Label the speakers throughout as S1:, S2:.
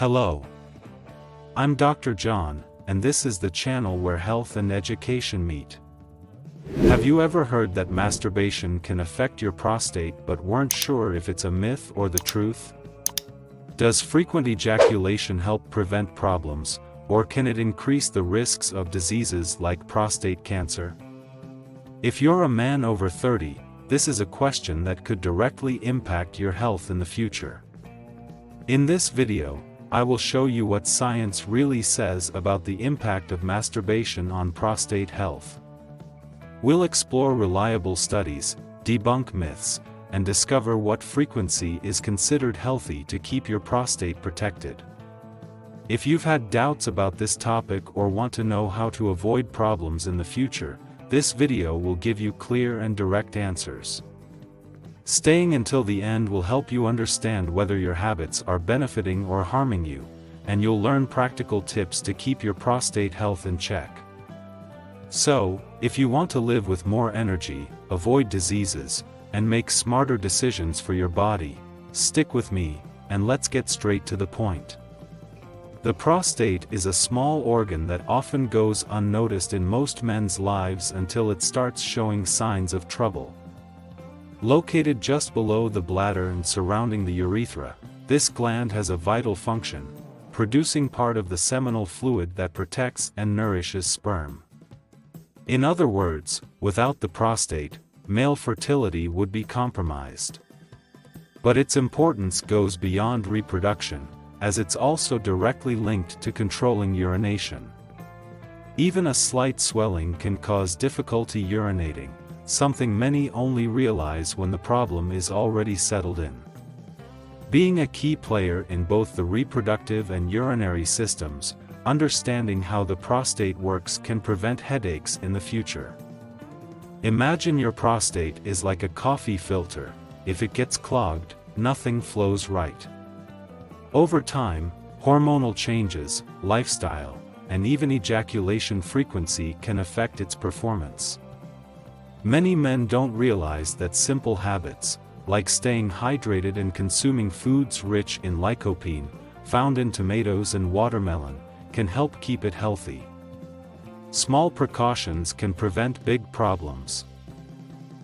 S1: Hello. I'm Dr. John, and this is the channel where health and education meet. Have you ever heard that masturbation can affect your prostate but weren't sure if it's a myth or the truth? Does frequent ejaculation help prevent problems, or can it increase the risks of diseases like prostate cancer? If you're a man over 30, this is a question that could directly impact your health in the future. In this video, I will show you what science really says about the impact of masturbation on prostate health. We'll explore reliable studies, debunk myths, and discover what frequency is considered healthy to keep your prostate protected. If you've had doubts about this topic or want to know how to avoid problems in the future, this video will give you clear and direct answers. Staying until the end will help you understand whether your habits are benefiting or harming you, and you'll learn practical tips to keep your prostate health in check. So, if you want to live with more energy, avoid diseases, and make smarter decisions for your body, stick with me, and let's get straight to the point. The prostate is a small organ that often goes unnoticed in most men's lives until it starts showing signs of trouble. Located just below the bladder and surrounding the urethra, this gland has a vital function, producing part of the seminal fluid that protects and nourishes sperm. In other words, without the prostate, male fertility would be compromised. But its importance goes beyond reproduction, as it's also directly linked to controlling urination. Even a slight swelling can cause difficulty urinating, something many only realize when the problem is already settled in. Being a key player in both the reproductive and urinary systems, understanding how the prostate works can prevent headaches in the future. Imagine your prostate is like a coffee filter. If it gets clogged, nothing flows right. Over time, hormonal changes, lifestyle, and even ejaculation frequency can affect its performance. Many men don't realize that simple habits, like staying hydrated and consuming foods rich in lycopene, found in tomatoes and watermelon, can help keep it healthy. Small precautions can prevent big problems.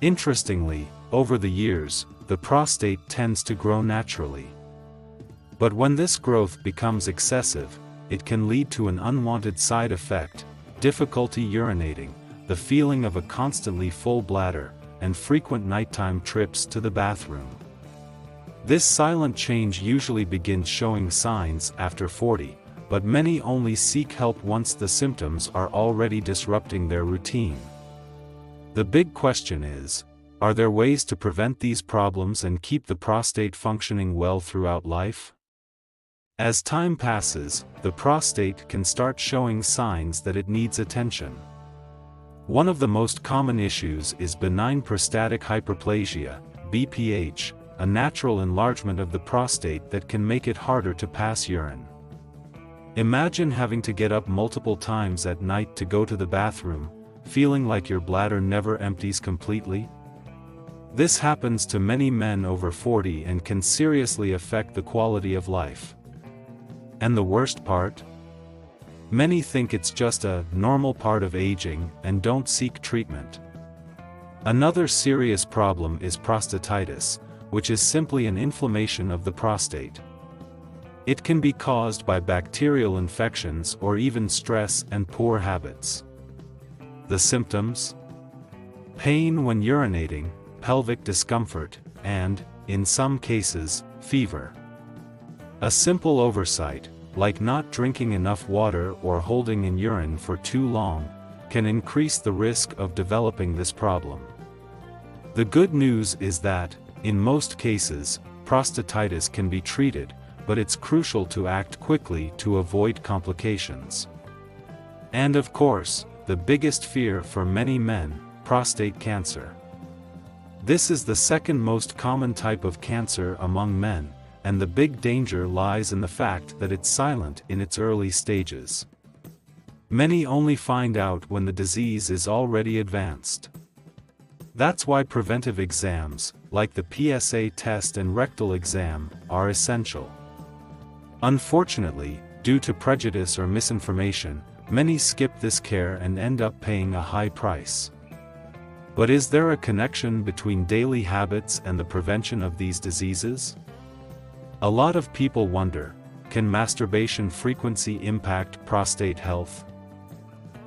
S1: Interestingly, over the years, the prostate tends to grow naturally. But when this growth becomes excessive, it can lead to an unwanted side effect: difficulty urinating, the feeling of a constantly full bladder, and frequent nighttime trips to the bathroom. This silent change usually begins showing signs after 40, but many only seek help once the symptoms are already disrupting their routine. The big question is, are there ways to prevent these problems and keep the prostate functioning well throughout life? As time passes, the prostate can start showing signs that it needs attention. One of the most common issues is benign prostatic hyperplasia, BPH, a natural enlargement of the prostate that can make it harder to pass urine. Imagine having to get up multiple times at night to go to the bathroom, feeling like your bladder never empties completely. This happens to many men over 40 and can seriously affect the quality of life. And the worst part? Many think it's just a normal part of aging and don't seek treatment. Another serious problem is prostatitis, which is simply an inflammation of the prostate. It can be caused by bacterial infections or even stress and poor habits. The symptoms? Pain when urinating, pelvic discomfort, and, in some cases, fever. A simple oversight, like not drinking enough water or holding in urine for too long, can increase the risk of developing this problem. The good news is that, in most cases, prostatitis can be treated, but it's crucial to act quickly to avoid complications. And of course, the biggest fear for many men, prostate cancer. This is the second most common type of cancer among men, and the big danger lies in the fact that it's silent in its early stages. Many only find out when the disease is already advanced. That's why preventive exams, like the PSA test and rectal exam, are essential. Unfortunately, due to prejudice or misinformation, many skip this care and end up paying a high price. But is there a connection between daily habits and the prevention of these diseases? A lot of people wonder, can masturbation frequency impact prostate health?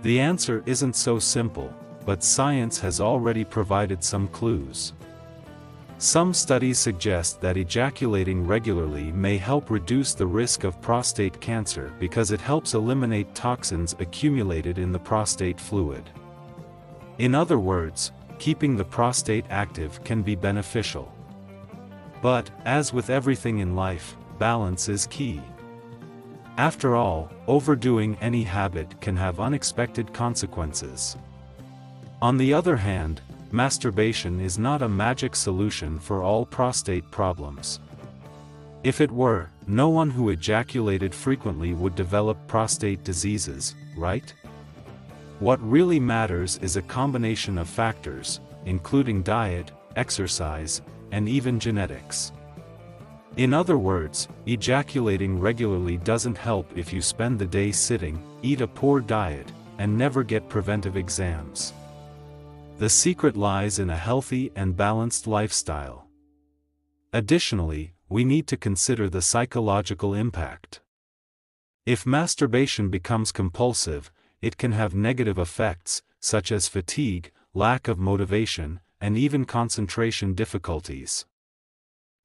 S1: The answer isn't so simple, but science has already provided some clues. Some studies suggest that ejaculating regularly may help reduce the risk of prostate cancer because it helps eliminate toxins accumulated in the prostate fluid. In other words, keeping the prostate active can be beneficial. But, as with everything in life, balance is key. After all, overdoing any habit can have unexpected consequences. On the other hand, masturbation is not a magic solution for all prostate problems. If it were, no one who ejaculated frequently would develop prostate diseases, right? What really matters is a combination of factors, including diet, exercise, and even genetics. In other words, ejaculating regularly doesn't help if you spend the day sitting, eat a poor diet, and never get preventive exams. The secret lies in a healthy and balanced lifestyle. Additionally, we need to consider the psychological impact. If masturbation becomes compulsive, it can have negative effects, such as fatigue, lack of motivation, and even concentration difficulties.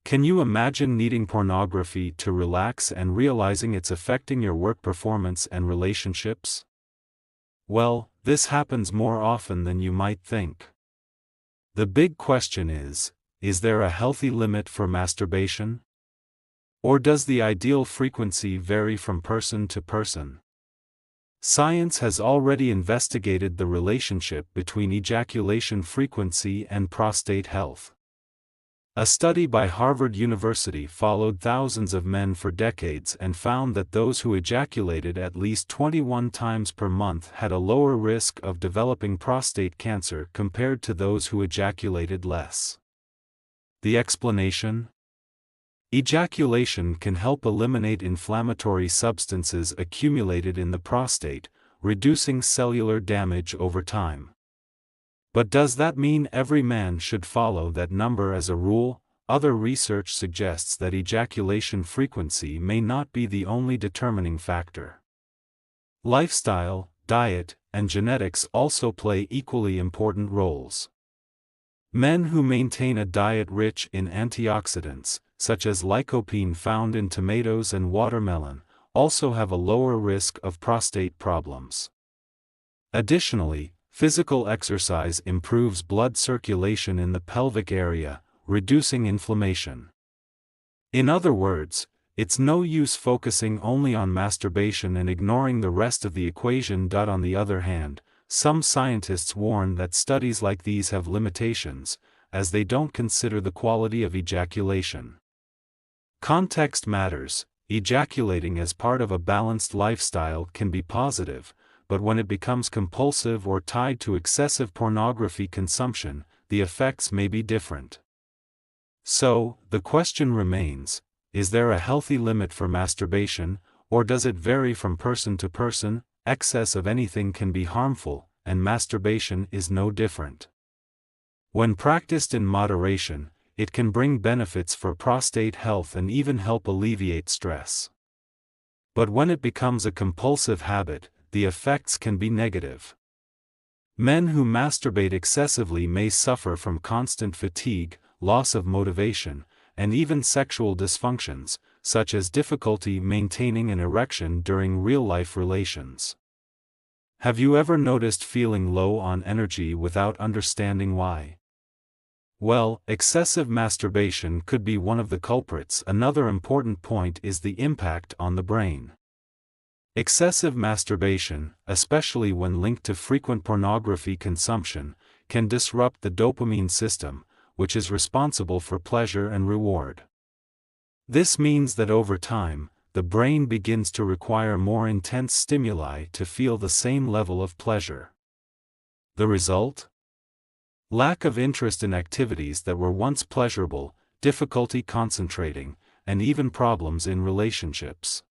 S1: Can you imagine needing pornography to relax and realizing it's affecting your work performance and relationships? Well, this happens more often than you might think. The big question is there a healthy limit for masturbation? Or does the ideal frequency vary from person to person? Science has already investigated the relationship between ejaculation frequency and prostate health. A study by Harvard University followed thousands of men for decades and found that those who ejaculated at least 21 times per month had a lower risk of developing prostate cancer compared to those who ejaculated less. The explanation? Ejaculation can help eliminate inflammatory substances accumulated in the prostate, reducing cellular damage over time. But does that mean every man should follow that number as a rule? Other research suggests that ejaculation frequency may not be the only determining factor. Lifestyle, diet, and genetics also play equally important roles. Men who maintain a diet rich in antioxidants, such as lycopene found in tomatoes and watermelon, also have a lower risk of prostate problems. Additionally, physical exercise improves blood circulation in the pelvic area, reducing inflammation. In other words, it's no use focusing only on masturbation and ignoring the rest of the equation. On the other hand, some scientists warn that studies like these have limitations, as they don't consider the quality of ejaculation. Context matters. Ejaculating as part of a balanced lifestyle can be positive, but when it becomes compulsive or tied to excessive pornography consumption, the effects may be different. So, the question remains, is there a healthy limit for masturbation, or does it vary from person to person? Excess of anything can be harmful, and masturbation is no different. When practiced in moderation, it can bring benefits for prostate health and even help alleviate stress. But when it becomes a compulsive habit, the effects can be negative. Men who masturbate excessively may suffer from constant fatigue, loss of motivation, and even sexual dysfunctions, such as difficulty maintaining an erection during real-life relations. Have you ever noticed feeling low on energy without understanding why? Well, excessive masturbation could be one of the culprits. Another important point is the impact on the brain. Excessive masturbation, especially when linked to frequent pornography consumption, can disrupt the dopamine system, which is responsible for pleasure and reward. This means that over time, the brain begins to require more intense stimuli to feel the same level of pleasure. The result? Lack of interest in activities that were once pleasurable, difficulty concentrating, and even problems in relationships.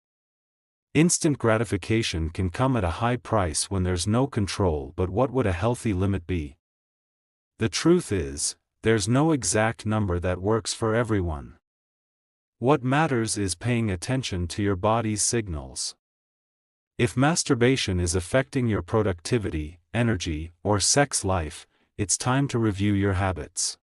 S1: Instant gratification can come at a high price when there's no control, but what would a healthy limit be? The truth is, there's no exact number that works for everyone. What matters is paying attention to your body's signals. If masturbation is affecting your productivity, energy, or sex life, it's time to review your habits.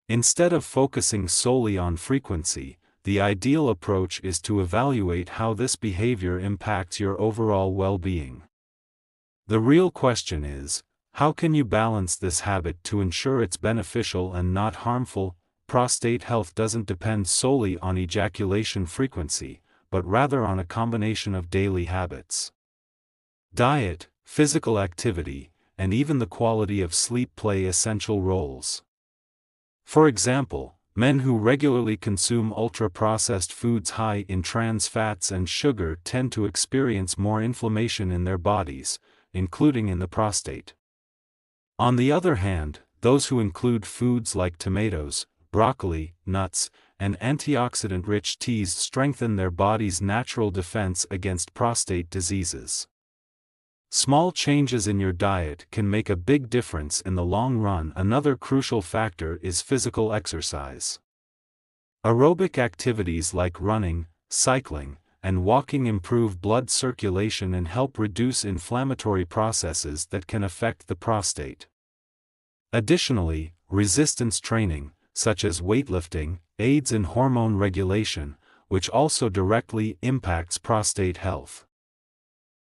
S1: Instead of focusing solely on frequency, the ideal approach is to evaluate how this behavior impacts your overall well-being. The real question is, how can you balance this habit to ensure it's beneficial and not harmful? Prostate health doesn't depend solely on ejaculation frequency, but rather on a combination of daily habits. Diet, physical activity, and even the quality of sleep play essential roles. For example, men who regularly consume ultra-processed foods high in trans fats and sugar tend to experience more inflammation in their bodies, including in the prostate. On the other hand, those who include foods like tomatoes, broccoli, nuts, and antioxidant-rich teas strengthen their body's natural defense against prostate diseases. Small changes in your diet can make a big difference in the long run. Another crucial factor is physical exercise. Aerobic activities like running, cycling, and walking improve blood circulation and help reduce inflammatory processes that can affect the prostate. Additionally, resistance training, such as weightlifting, aids in hormone regulation, which also directly impacts prostate health.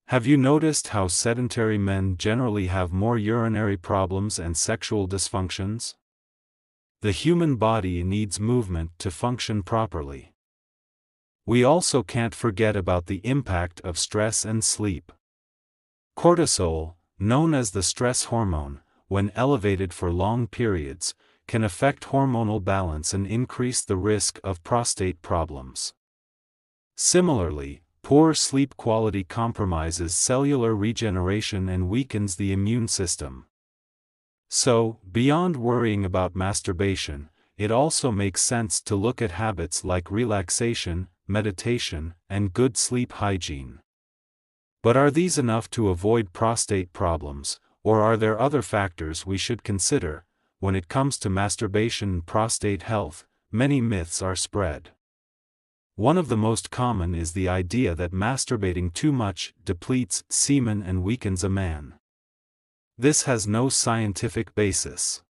S1: Have you noticed how sedentary men generally have more urinary problems and sexual dysfunctions? The human body needs movement to function properly. We also can't forget about the impact of stress and sleep. Cortisol, known as the stress hormone, when elevated for long periods, can affect hormonal balance and increase the risk of prostate problems. Similarly, poor sleep quality compromises cellular regeneration and weakens the immune system. So, beyond worrying about masturbation, it also makes sense to look at habits like relaxation, meditation, and good sleep hygiene. But are these enough to avoid prostate problems, or are there other factors we should consider? When it comes to masturbation and prostate health, many myths are spread. One of the most common is the idea that masturbating too much depletes semen and weakens a man. This has no scientific basis.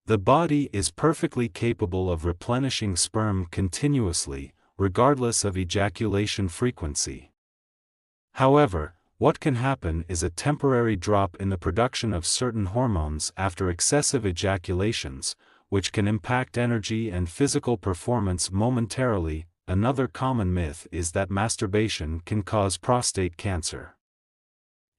S1: The body is perfectly capable of replenishing sperm continuously, regardless of ejaculation frequency. However, what can happen is a temporary drop in the production of certain hormones after excessive ejaculations, which can impact energy and physical performance momentarily. Another common myth is that masturbation can cause prostate cancer.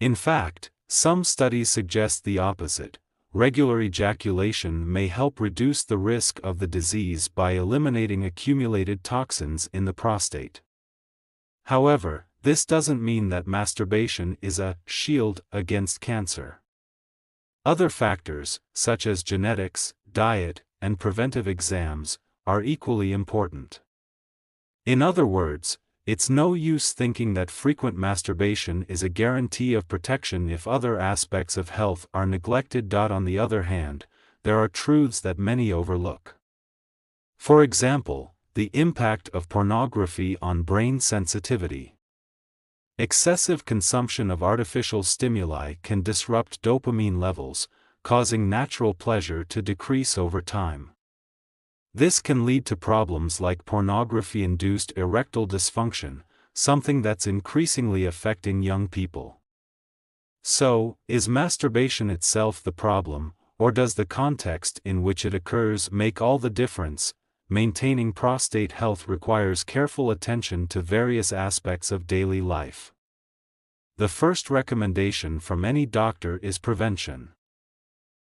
S1: In fact, some studies suggest the opposite. Regular ejaculation may help reduce the risk of the disease by eliminating accumulated toxins in the prostate. However, this doesn't mean that masturbation is a shield against cancer. Other factors, such as genetics, diet, and preventive exams, are equally important. In other words, it's no use thinking that frequent masturbation is a guarantee of protection if other aspects of health are neglected. On the other hand, there are truths that many overlook. For example, the impact of pornography on brain sensitivity. Excessive consumption of artificial stimuli can disrupt dopamine levels, causing natural pleasure to decrease over time. This can lead to problems like pornography-induced erectile dysfunction, something that's increasingly affecting young people. So, is masturbation itself the problem, or does the context in which it occurs make all the difference? Maintaining prostate health requires careful attention to various aspects of daily life. The first recommendation from any doctor is prevention.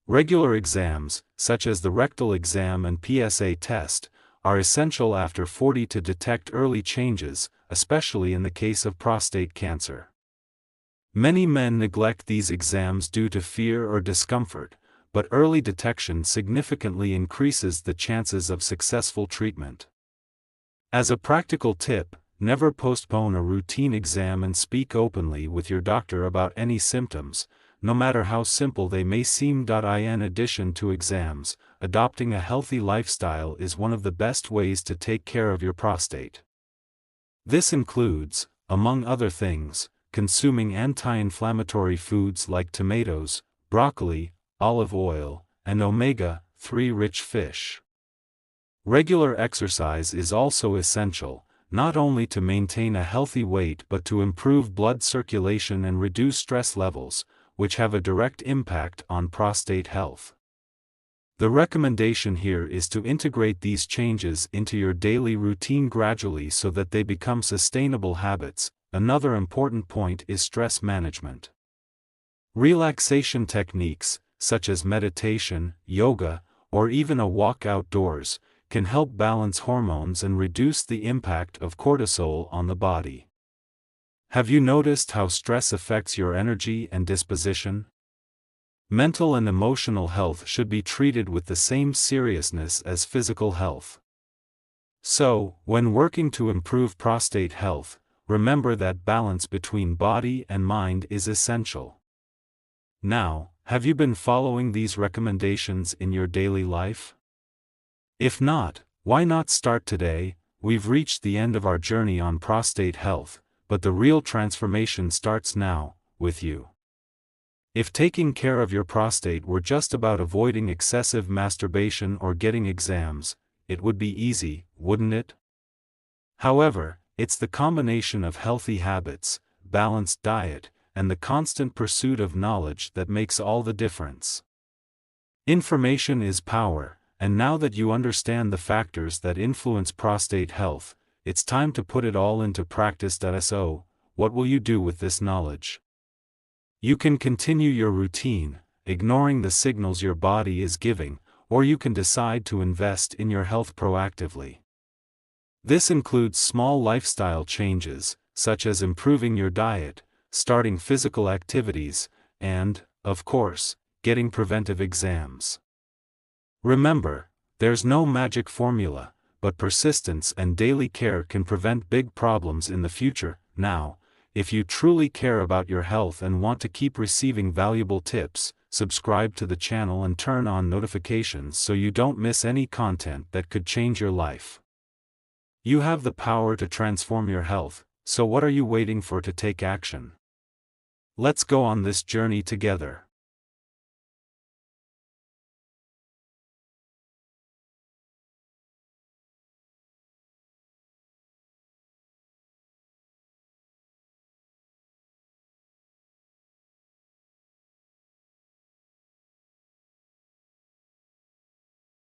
S1: Regular exams, such as the rectal exam and PSA test, are essential after 40 to detect early changes, especially in the case of prostate cancer. Many men neglect these exams due to fear or discomfort, but early detection significantly increases the chances of successful treatment. As a practical tip, never postpone a routine exam and speak openly with your doctor about any symptoms, no matter how simple they may seem. In addition to exams, adopting a healthy lifestyle is one of the best ways to take care of your prostate. This includes, among other things, consuming anti-inflammatory foods like tomatoes, broccoli, olive oil, and omega-3 rich fish. Regular exercise is also essential, not only to maintain a healthy weight but to improve blood circulation and reduce stress levels, which have a direct impact on prostate health. The recommendation here is to integrate these changes into your daily routine gradually so that they become sustainable habits. Another important point is stress management. Relaxation techniques, such as meditation, yoga, or even a walk outdoors, can help balance hormones and reduce the impact of cortisol on the body. Have you noticed how stress affects your energy and disposition? Mental and emotional health should be treated with the same seriousness as physical health. So, when working to improve prostate health, remember that balance between body and mind is essential. Now, have you been following these recommendations in your daily life? If not, why not start today? We've reached the end of our journey on prostate health, but the real transformation starts now, with you. If taking care of your prostate were just about avoiding excessive masturbation or getting exams, it would be easy, wouldn't it? However, it's the combination of healthy habits, balanced diet, and the constant pursuit of knowledge that makes all the difference. Information is power, and now that you understand the factors that influence prostate health, it's time to put it all into practice. So, what will you do with this knowledge? You can continue your routine, ignoring the signals your body is giving, or you can decide to invest in your health proactively. This includes small lifestyle changes, such as improving your diet, starting physical activities, and, of course, getting preventive exams. Remember, there's no magic formula, but persistence and daily care can prevent big problems in the future. Now, if you truly care about your health and want to keep receiving valuable tips, subscribe to the channel and turn on notifications so you don't miss any content that could change your life. You have the power to transform your health, so what are you waiting for to take action? Let's go on this journey together.